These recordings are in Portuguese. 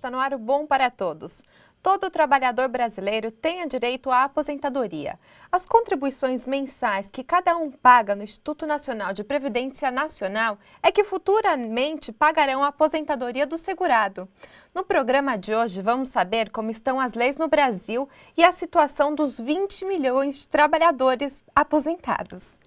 está no ar o Bom para Todos. Todo trabalhador brasileiro tem direito à aposentadoria. As contribuições mensais que cada um paga no Instituto Nacional de Previdência Nacional é que futuramente pagarão a aposentadoria do segurado. No programa de hoje, vamos saber como estão as leis no Brasil e a situação dos 20 milhões de trabalhadores aposentados.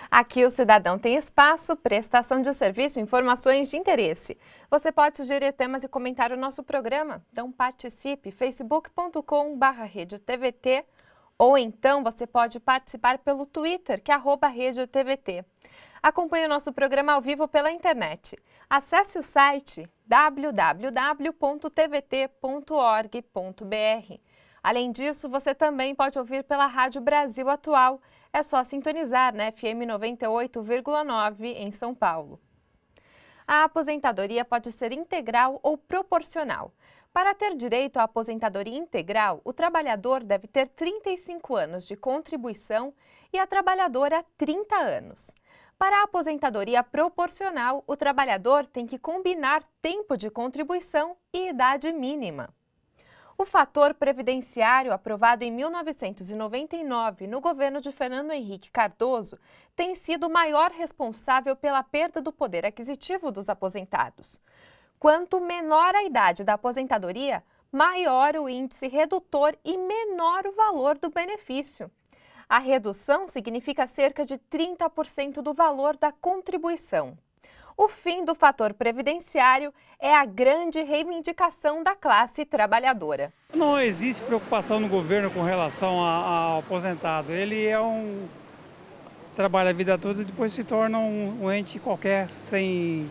Aqui o cidadão tem espaço, prestação de serviço e informações de interesse. Você pode sugerir temas e comentar o nosso programa. Então participe, facebook.com/RedioTVT, ou então você pode participar pelo Twitter, que é @RedioTVT. Acompanhe o nosso programa ao vivo pela internet. Acesse o site www.tvt.org.br. Além disso, você também pode ouvir pela Rádio Brasil Atual. É só sintonizar na FM 98,9 em São Paulo. A aposentadoria pode ser integral ou proporcional. Para ter direito à aposentadoria integral, o trabalhador deve ter 35 anos de contribuição e a trabalhadora 30 anos. Para a aposentadoria proporcional, o trabalhador tem que combinar tempo de contribuição e idade mínima. O fator previdenciário, aprovado em 1999 no governo de Fernando Henrique Cardoso, tem sido o maior responsável pela perda do poder aquisitivo dos aposentados. Quanto menor a idade da aposentadoria, maior o índice redutor e menor o valor do benefício. A redução significa cerca de 30% do valor da contribuição. O fim do fator previdenciário é a grande reivindicação da classe trabalhadora. Não existe preocupação no governo com relação ao aposentado. Ele trabalha a vida toda e depois se torna um ente qualquer, sem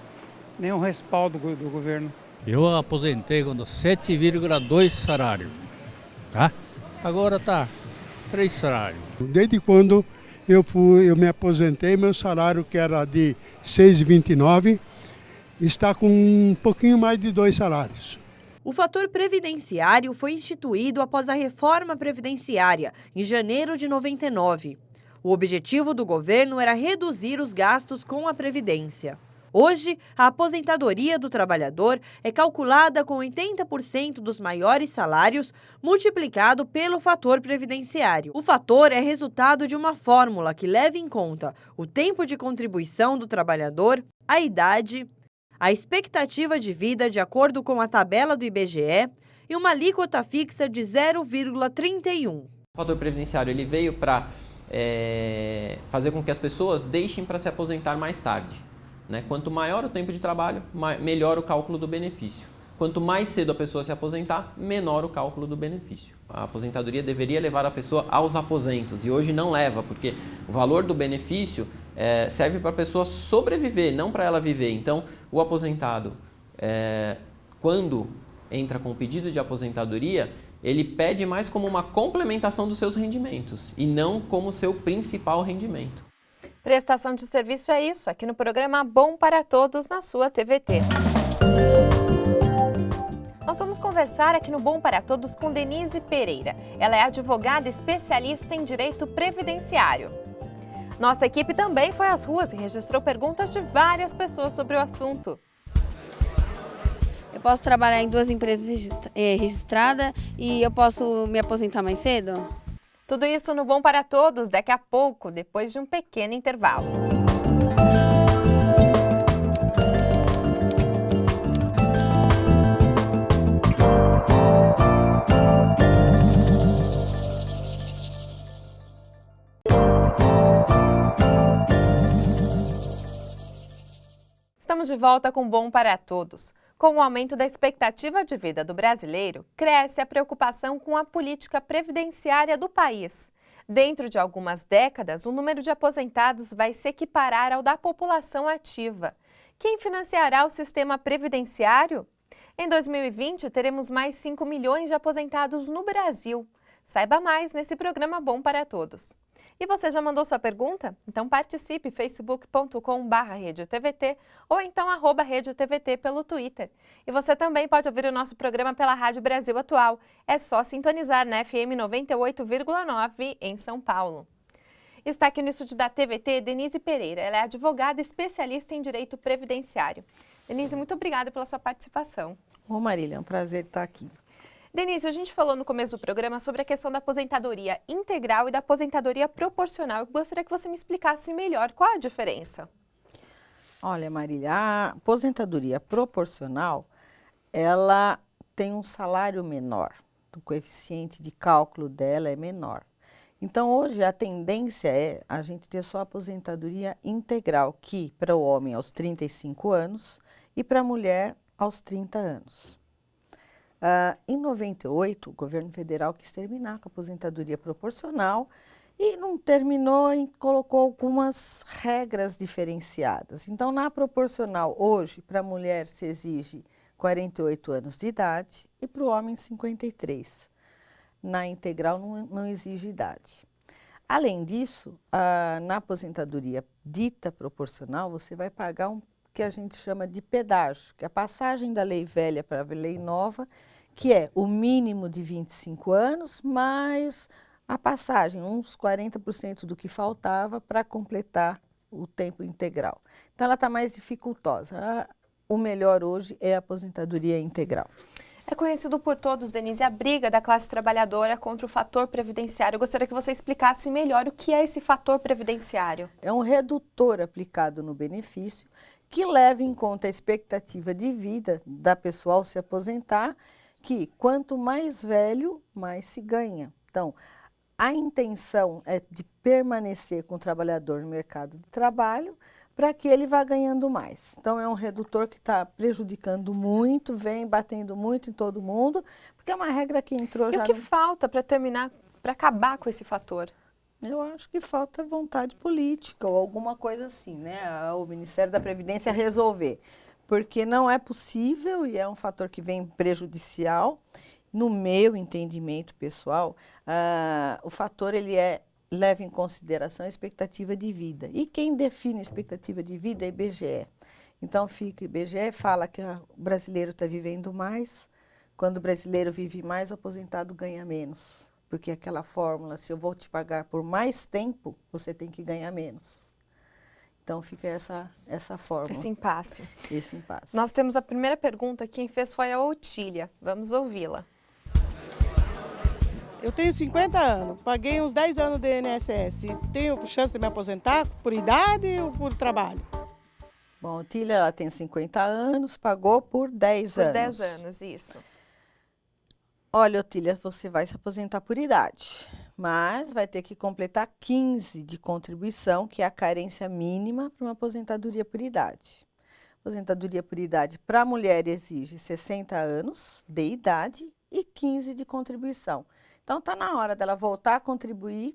nenhum respaldo do governo. Eu aposentei com 7,2 salário, tá? Agora tá 3 salários. Desde quando eu me aposentei, meu salário, que era de 6,29, está com um pouquinho mais de 2 salários. O fator previdenciário foi instituído após a reforma previdenciária, em janeiro de 99. O objetivo do governo era reduzir os gastos com a previdência. Hoje, a aposentadoria do trabalhador é calculada com 80% dos maiores salários multiplicado pelo fator previdenciário. O fator é resultado de uma fórmula que leva em conta o tempo de contribuição do trabalhador, a idade, a expectativa de vida de acordo com a tabela do IBGE e uma alíquota fixa de 0,31. O fator previdenciário ele veio para fazer com que as pessoas deixem para se aposentar mais tarde. Quanto maior o tempo de trabalho, melhor o cálculo do benefício. Quanto mais cedo a pessoa se aposentar, menor o cálculo do benefício. A aposentadoria deveria levar a pessoa aos aposentos e hoje não leva, porque o valor do benefício serve para a pessoa sobreviver, não para ela viver. Então, o aposentado, quando entra com o pedido de aposentadoria, ele pede mais como uma complementação dos seus rendimentos e não como seu principal rendimento. Prestação de serviço é isso, aqui no programa Bom para Todos, na sua TVT. Nós vamos conversar aqui no Bom para Todos com Denise Pereira. Ela é advogada especialista em direito previdenciário. Nossa equipe também foi às ruas e registrou perguntas de várias pessoas sobre o assunto. Eu posso trabalhar em 2 empresas registradas e eu posso me aposentar mais cedo? Tudo isso no Bom para Todos, daqui a pouco, depois de um pequeno intervalo. Estamos de volta com Bom para Todos. Com o aumento da expectativa de vida do brasileiro, cresce a preocupação com a política previdenciária do país. Dentro de algumas décadas, o número de aposentados vai se equiparar ao da população ativa. Quem financiará o sistema previdenciário? Em 2020, teremos mais 5 milhões de aposentados no Brasil. Saiba mais nesse programa Bom para Todos. E você já mandou sua pergunta? Então participe, facebook.com/RedioTVT ou então @RedioTVT pelo Twitter. E você também pode ouvir o nosso programa pela Rádio Brasil Atual. É só sintonizar na FM 98,9 em São Paulo. Está aqui no estúdio da TVT Denise Pereira. Ela é advogada especialista em direito previdenciário. Denise, muito obrigada pela sua participação. Ô Marília, é um prazer estar aqui. Denise, a gente falou no começo do programa sobre a questão da aposentadoria integral e da aposentadoria proporcional. Eu gostaria que você me explicasse melhor qual a diferença. Olha, Marília, a aposentadoria proporcional, ela tem um salário menor. O coeficiente de cálculo dela é menor. Então, hoje, a tendência é a gente ter só aposentadoria integral, que para o homem aos 35 anos e para a mulher aos 30 anos. Em 98, o governo federal quis terminar com a aposentadoria proporcional e não terminou e colocou algumas regras diferenciadas. Então, na proporcional, hoje, para a mulher se exige 48 anos de idade e para o homem 53. Na integral não exige idade. Além disso, na aposentadoria dita proporcional, você vai pagar um que a gente chama de pedágio, que é a passagem da lei velha para a lei nova, que é o mínimo de 25 anos, mais a passagem, uns 40% do que faltava para completar o tempo integral. Então, ela está mais dificultosa. O melhor hoje é a aposentadoria integral. É conhecido por todos, Denise, a briga da classe trabalhadora contra o fator previdenciário. Eu gostaria que você explicasse melhor o que é esse fator previdenciário. É um redutor aplicado no benefício que leva em conta a expectativa de vida da pessoa ao se aposentar, que quanto mais velho, mais se ganha. Então, a intenção é de permanecer com o trabalhador no mercado de trabalho para que ele vá ganhando mais. Então, é um redutor que está prejudicando muito, vem batendo muito em todo mundo, porque é uma regra que entrou já... E o que falta para terminar, para acabar com esse fator? Eu acho que falta vontade política ou alguma coisa assim, né? O Ministério da Previdência resolver. Porque não é possível e é um fator que vem prejudicial. No meu entendimento pessoal, o fator ele leva em consideração a expectativa de vida. E quem define a expectativa de vida é IBGE. Então, IBGE fala que o brasileiro está vivendo mais. Quando o brasileiro vive mais, o aposentado ganha menos. Porque aquela fórmula, se eu vou te pagar por mais tempo, você tem que ganhar menos. Então, fica essa fórmula. Esse impasse. Esse impasse. Nós temos a primeira pergunta, quem fez foi a Otília. Vamos ouvi-la. Eu tenho 50 anos, paguei uns 10 anos de INSS. Tenho chance de me aposentar por idade ou por trabalho? Bom, a Otília, ela tem 50 anos, pagou por 10 anos. Por 10 anos, isso. Olha, Otília, você vai se aposentar por idade, mas vai ter que completar 15 de contribuição, que é a carência mínima para uma aposentadoria por idade. Aposentadoria por idade para a mulher exige 60 anos de idade e 15 de contribuição. Então, está na hora dela voltar a contribuir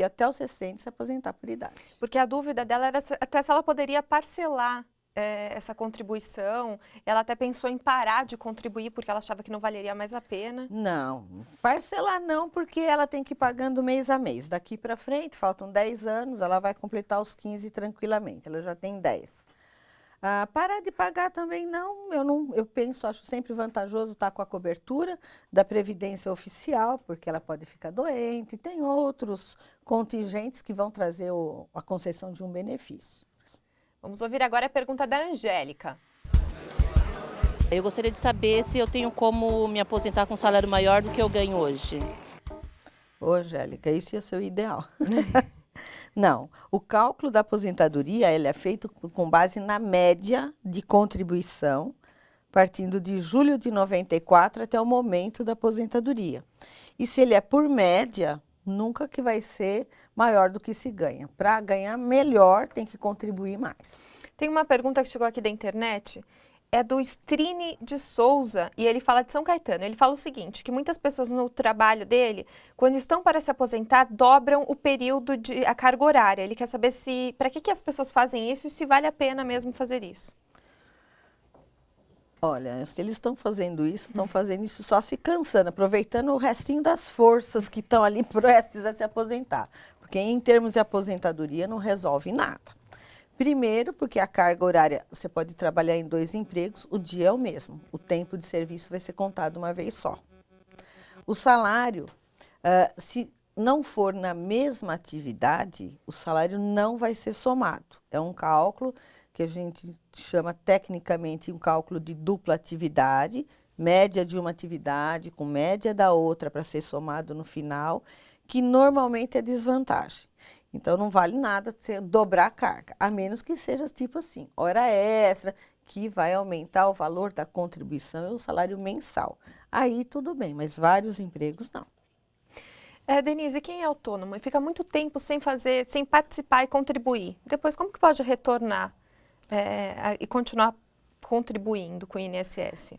até os 60 e se aposentar por idade. Porque a dúvida dela era até se ela poderia parcelar essa contribuição. Ela até pensou em parar de contribuir porque ela achava que não valeria mais a pena. Não, parcelar não, porque ela tem que ir pagando mês a mês. Daqui para frente, faltam 10 anos, ela vai completar os 15 tranquilamente, ela já tem 10. Parar de pagar também eu penso, acho sempre vantajoso estar com a cobertura da Previdência Oficial, porque ela pode ficar doente, tem outros contingentes que vão trazer a concessão de um benefício. Vamos ouvir agora a pergunta da Angélica. Eu gostaria de saber se eu tenho como me aposentar com um salário maior do que eu ganho hoje. Ô, Angélica, isso ia ser o ideal. Não, o cálculo da aposentadoria ele é feito com base na média de contribuição, partindo de julho de 94 até o momento da aposentadoria. E se ele é por média, nunca que vai ser maior do que se ganha. Para ganhar melhor, tem que contribuir mais. Tem uma pergunta que chegou aqui da internet, é do Strine de Souza, e ele fala de São Caetano. Ele fala o seguinte, que muitas pessoas no trabalho dele, quando estão para se aposentar, dobram o período a carga horária. Ele quer saber para que as pessoas fazem isso e se vale a pena mesmo fazer isso. Olha, se eles estão fazendo isso só se cansando, aproveitando o restinho das forças que estão ali prestes a se aposentar. Porque em termos de aposentadoria não resolve nada. Primeiro, porque a carga horária, você pode trabalhar em 2 empregos, o dia é o mesmo. O tempo de serviço vai ser contado uma vez só. O salário, se não for na mesma atividade, o salário não vai ser somado. É um cálculo que a gente chama tecnicamente um cálculo de dupla atividade, média de uma atividade com média da outra para ser somado no final, que normalmente é desvantagem. Então, não vale nada você dobrar a carga, a menos que seja tipo assim, hora extra, que vai aumentar o valor da contribuição e o salário mensal. Aí tudo bem, mas vários empregos não. Denise, quem é autônomo e fica muito tempo sem fazer, sem participar e contribuir, depois como que pode retornar e continuar contribuindo com o INSS?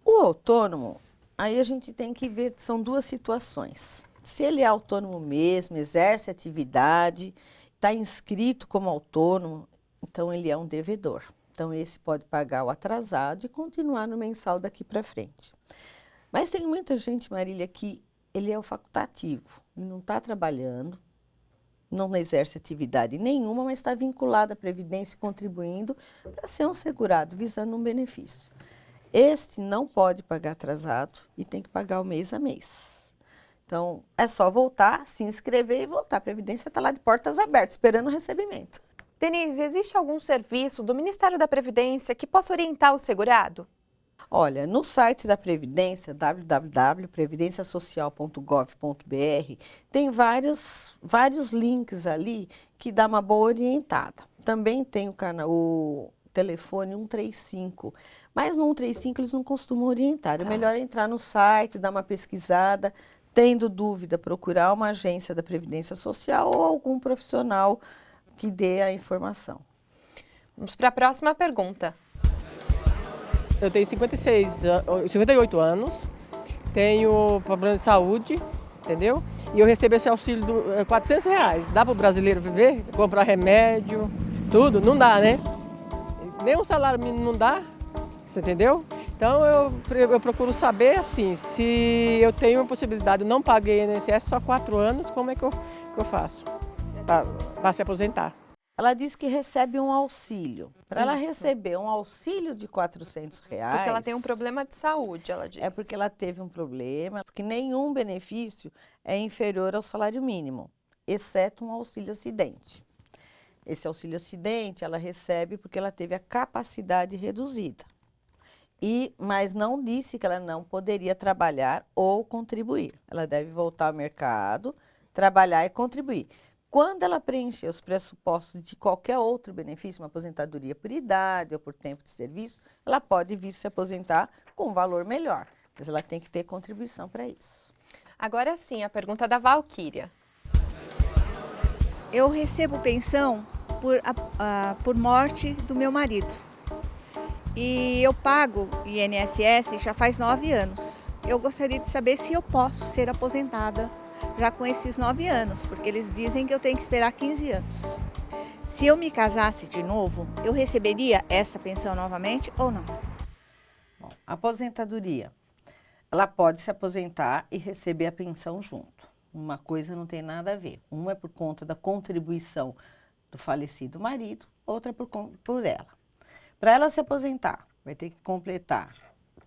O autônomo, aí a gente tem que ver, são duas situações. Se ele é autônomo mesmo, exerce atividade, está inscrito como autônomo, então ele é um devedor. Então esse pode pagar o atrasado e continuar no mensal daqui para frente. Mas tem muita gente, Marília, que ele é o facultativo, ele não está trabalhando, não exerce atividade nenhuma, mas está vinculado à Previdência e contribuindo para ser um segurado, visando um benefício. Este não pode pagar atrasado e tem que pagar o mês a mês. Então, é só voltar, se inscrever e voltar. A Previdência está lá de portas abertas, esperando o recebimento. Denise, existe algum serviço do Ministério da Previdência que possa orientar o segurado? Olha, no site da Previdência, www.previdenciasocial.gov.br, tem vários links ali que dá uma boa orientada. Também tem o telefone 135, mas no 135 eles não costumam orientar. É melhor entrar no site, dar uma pesquisada, tendo dúvida, procurar uma agência da Previdência Social ou algum profissional que dê a informação. Vamos para a próxima pergunta. Eu tenho 58 anos, tenho problema de saúde, entendeu? E eu recebo esse auxílio de R$400. Dá para o brasileiro viver? Comprar remédio, tudo? Não dá, né? Nem um salário mínimo não dá, você entendeu? Então eu procuro saber, assim, se eu tenho a possibilidade, eu não paguei INSS só 4 anos, como é que eu faço para se aposentar? Ela diz que recebe um auxílio. Para ela receber um auxílio de R$400... Porque ela tem um problema de saúde, ela diz. É porque ela teve um problema, porque nenhum benefício é inferior ao salário mínimo, exceto um auxílio acidente. Esse auxílio acidente ela recebe porque ela teve a capacidade reduzida. Mas não disse que ela não poderia trabalhar ou contribuir. Ela deve voltar ao mercado, trabalhar e contribuir. Quando ela preencher os pressupostos de qualquer outro benefício, uma aposentadoria por idade ou por tempo de serviço, ela pode vir se aposentar com um valor melhor, mas ela tem que ter contribuição para isso. Agora sim, a pergunta da Valquíria. Eu recebo pensão por morte do meu marido e eu pago INSS já faz 9 anos. Eu gostaria de saber se eu posso ser aposentada já com esses 9 anos, porque eles dizem que eu tenho que esperar 15 anos. Se eu me casasse de novo, eu receberia essa pensão novamente ou não? Bom, aposentadoria. Ela pode se aposentar e receber a pensão junto. Uma coisa não tem nada a ver. Uma é por conta da contribuição do falecido marido, outra é por ela. Para ela se aposentar, vai ter que completar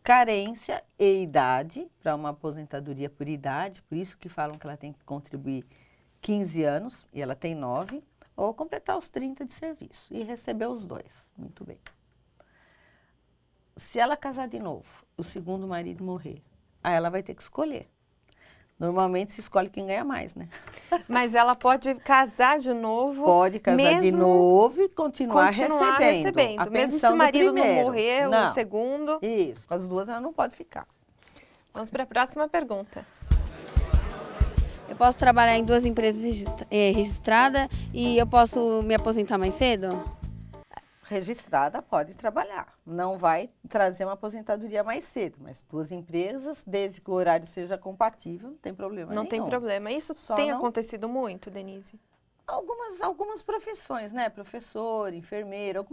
carência e idade, para uma aposentadoria por idade, por isso que falam que ela tem que contribuir 15 anos, e ela tem 9, ou completar os 30 de serviço, e receber os 2. Muito bem. Se ela casar de novo, o segundo marido morrer, aí ela vai ter que escolher. Normalmente se escolhe quem ganha mais, né? Mas ela pode casar de novo. Pode casar de novo e continuar recebendo. Mesmo se o marido não morrer, o segundo. Isso, com as duas ela não pode ficar. Vamos para a próxima pergunta. Eu posso trabalhar em 2 empresas registradas e eu posso me aposentar mais cedo? Registrada pode trabalhar, não vai trazer uma aposentadoria mais cedo, mas 2 empresas, desde que o horário seja compatível, não tem problema nenhum. Não tem problema. Isso tem acontecido muito, Denise? Algumas profissões, né? Professor, enfermeiro,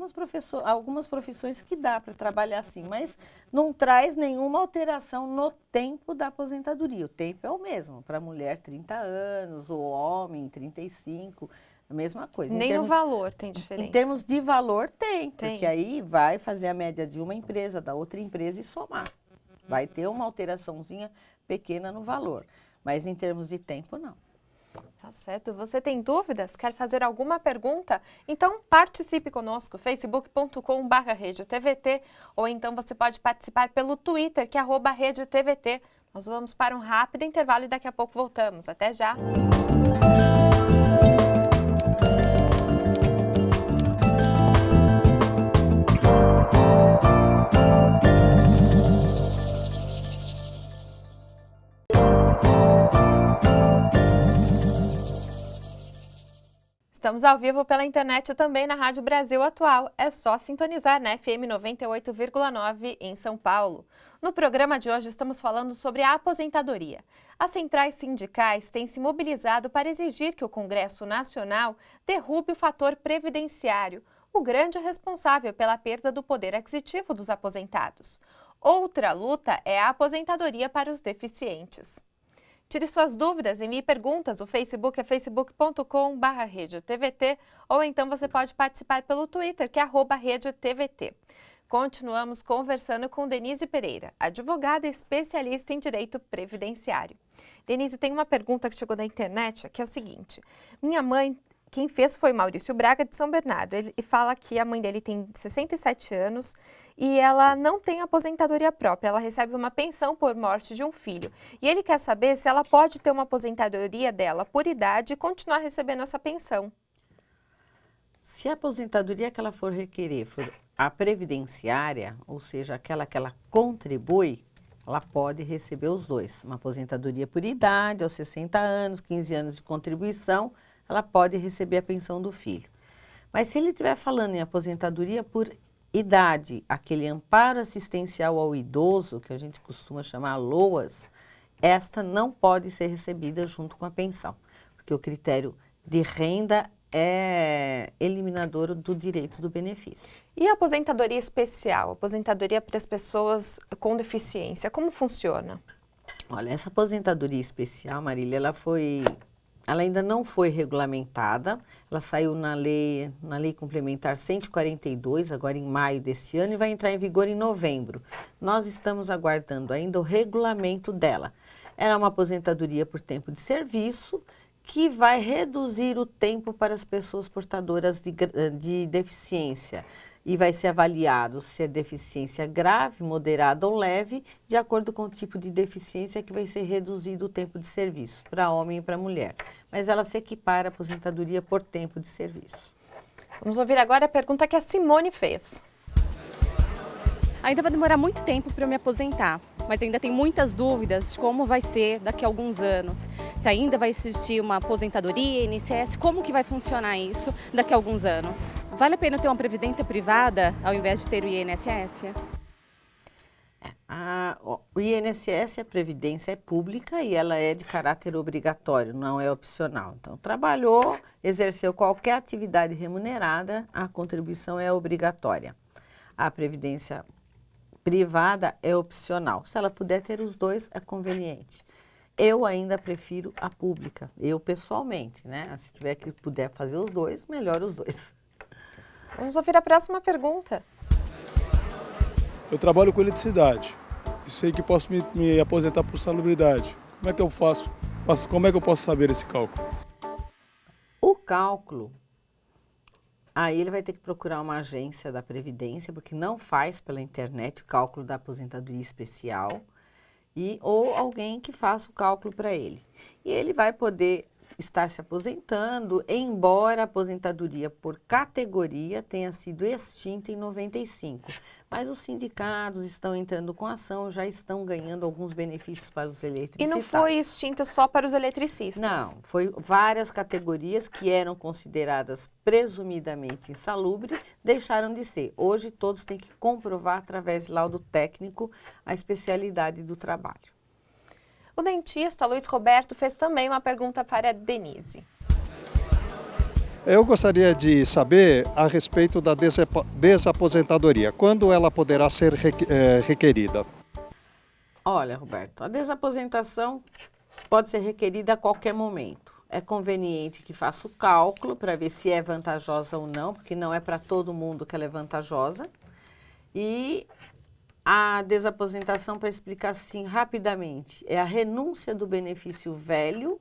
algumas profissões que dá para trabalhar assim, mas não traz nenhuma alteração no tempo da aposentadoria. O tempo é o mesmo, para mulher 30 anos, o homem 35, a mesma coisa. Nem no valor tem diferença. Em termos de valor, tem, porque aí vai fazer a média de uma empresa, da outra empresa e somar. Vai ter uma alteraçãozinha pequena no valor, mas em termos de tempo, não. Tá certo. Você tem dúvidas? Quer fazer alguma pergunta? Então participe conosco, facebook.com/RedeTVT, ou então você pode participar pelo Twitter, que é @RedeTVT. Nós vamos para um rápido intervalo e daqui a pouco voltamos. Até já! Estamos ao vivo pela internet e também na Rádio Brasil Atual. É só sintonizar na FM 98,9 em São Paulo. No programa de hoje estamos falando sobre a aposentadoria. As centrais sindicais têm se mobilizado para exigir que o Congresso Nacional derrube o fator previdenciário, o grande responsável pela perda do poder aquisitivo dos aposentados. Outra luta é a aposentadoria para os deficientes. Tire suas dúvidas, envie perguntas. O Facebook é facebook.com/RedeTVT, ou então você pode participar pelo Twitter, que é @RedeTVT. Continuamos conversando com Denise Pereira, advogada especialista em direito previdenciário. Denise, tem uma pergunta que chegou da internet, que é o seguinte: minha mãe, quem fez foi Maurício Braga, de São Bernardo. Ele fala que a mãe dele tem 67 anos e ela não tem aposentadoria própria. Ela recebe uma pensão por morte de um filho. E ele quer saber se ela pode ter uma aposentadoria dela por idade e continuar recebendo essa pensão. Se a aposentadoria que ela for requerer for a previdenciária, ou seja, aquela que ela contribui, ela pode receber os dois. Uma aposentadoria por idade, aos 60 anos, 15 anos de contribuição, ela pode receber a pensão do filho. Mas se ele estiver falando em aposentadoria por idade, aquele amparo assistencial ao idoso, que a gente costuma chamar LOAS, esta não pode ser recebida junto com a pensão, porque o critério de renda é eliminador do direito do benefício. E a aposentadoria especial, aposentadoria para as pessoas com deficiência, como funciona? Olha, essa aposentadoria especial, Marília, ela ainda não foi regulamentada, ela saiu na lei complementar 142, agora em maio deste ano, e vai entrar em vigor em novembro. Nós estamos aguardando ainda o regulamento dela. Ela é uma aposentadoria por tempo de serviço, que vai reduzir o tempo para as pessoas portadoras de deficiência. E vai ser avaliado se é deficiência grave, moderada ou leve, de acordo com o tipo de deficiência que vai ser reduzido o tempo de serviço, para homem e para mulher. Mas ela se equipara à aposentadoria por tempo de serviço. Vamos ouvir agora a pergunta que a Simone fez. Ainda vai demorar muito tempo para eu me aposentar, mas ainda tenho muitas dúvidas de como vai ser daqui a alguns anos. Se ainda vai existir uma aposentadoria, INSS, como que vai funcionar isso daqui a alguns anos? Vale a pena ter uma previdência privada ao invés de ter o INSS? O INSS, a previdência é pública e ela é de caráter obrigatório, não é opcional. Então, trabalhou, exerceu qualquer atividade remunerada, a contribuição é obrigatória. A previdência privada é opcional. Se ela puder ter os dois, é conveniente. Eu ainda prefiro a pública, eu pessoalmente, né? Se tiver que puder fazer os dois, melhor os dois. Vamos ouvir a próxima pergunta. Eu trabalho com eletricidade e sei que posso me aposentar por salubridade. Como é que eu faço? Como é que eu posso saber esse cálculo? O cálculo, aí ele vai ter que procurar uma agência da Previdência, porque não faz pela internet o cálculo da aposentadoria especial, ou alguém que faça o cálculo para ele. E ele vai poder estar se aposentando, embora a aposentadoria por categoria tenha sido extinta em 95. Mas os sindicatos estão entrando com ação, já estão ganhando alguns benefícios para os eletricistas. E não foi extinta só para os eletricistas? Não, foi várias categorias que eram consideradas presumidamente insalubres, deixaram de ser. Hoje todos têm que comprovar através de laudo técnico a especialidade do trabalho. O dentista Luiz Roberto fez também uma pergunta para a Denise. Eu gostaria de saber a respeito da desaposentadoria. Quando ela poderá ser requerida? Olha, Roberto, a desaposentação pode ser requerida a qualquer momento. É conveniente que faça o cálculo para ver se é vantajosa ou não, porque não é para todo mundo que ela é vantajosa. E a desaposentação, para explicar assim rapidamente, é a renúncia do benefício velho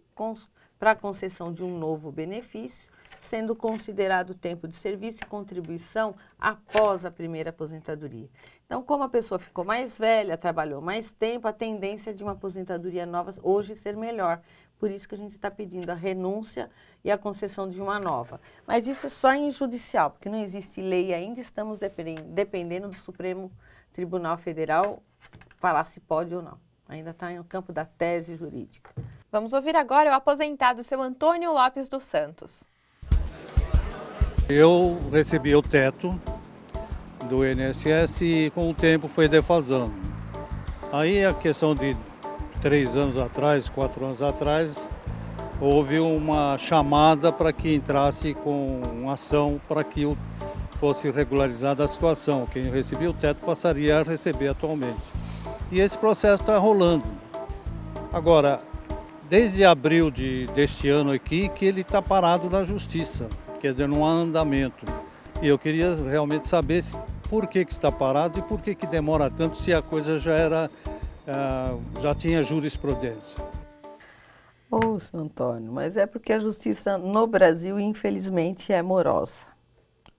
para a concessão de um novo benefício, sendo considerado o tempo de serviço e contribuição após a primeira aposentadoria. Então, como a pessoa ficou mais velha, trabalhou mais tempo, a tendência de uma aposentadoria nova hoje ser melhor. Por isso que a gente está pedindo a renúncia e a concessão de uma nova. Mas isso é só em judicial, porque não existe lei ainda, estamos dependendo do Supremo Tribunal Federal falar se pode ou não. Ainda está no campo da tese jurídica. Vamos ouvir agora o aposentado seu Antônio Lopes dos Santos. Eu recebi o teto do INSS e com o tempo foi defasando. Aí a questão de 3 anos atrás, 4 anos atrás, houve uma chamada para que entrasse com uma ação para que fosse regularizada a situação. Quem recebia o teto passaria a receber atualmente. E esse processo está rolando. Agora, desde abril deste ano aqui, que ele está parado na justiça. Quer dizer, não há andamento. E eu queria realmente saber por que está parado e por que demora tanto, se a coisa já tinha jurisprudência. Seu Antônio, mas é porque a justiça no Brasil, infelizmente, é morosa.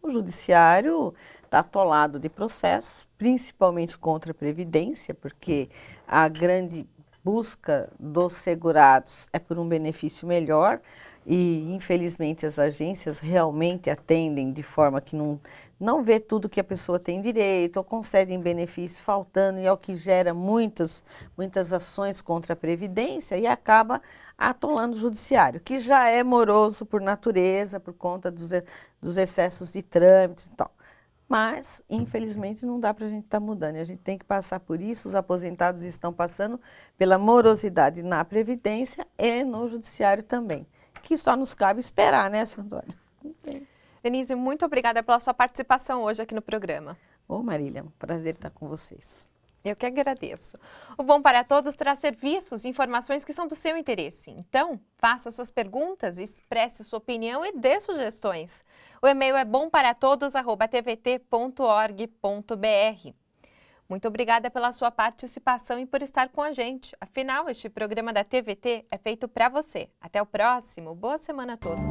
O judiciário está atolado de processos, principalmente contra a Previdência, porque a grande busca dos segurados é por um benefício melhor. E, infelizmente, as agências realmente atendem de forma que não vê tudo que a pessoa tem direito ou concedem benefício faltando, e é o que gera muitas ações contra a Previdência e acaba atolando o judiciário, que já é moroso por natureza, por conta dos excessos de trâmites e tal. Mas, infelizmente, não dá para a gente estar mudando. A gente tem que passar por isso. Os aposentados estão passando pela morosidade na Previdência e no judiciário também. Que só nos cabe esperar, né, senhor Antônio? Denise, muito obrigada pela sua participação hoje aqui no programa. Marília, um prazer estar com vocês. Eu que agradeço. O Bom para Todos traz serviços e informações que são do seu interesse. Então, faça suas perguntas, expresse sua opinião e dê sugestões. O e-mail é bomparatodos@tvt.org.br. Muito obrigada pela sua participação e por estar com a gente. Afinal, este programa da TVT é feito para você. Até o próximo. Boa semana a todos.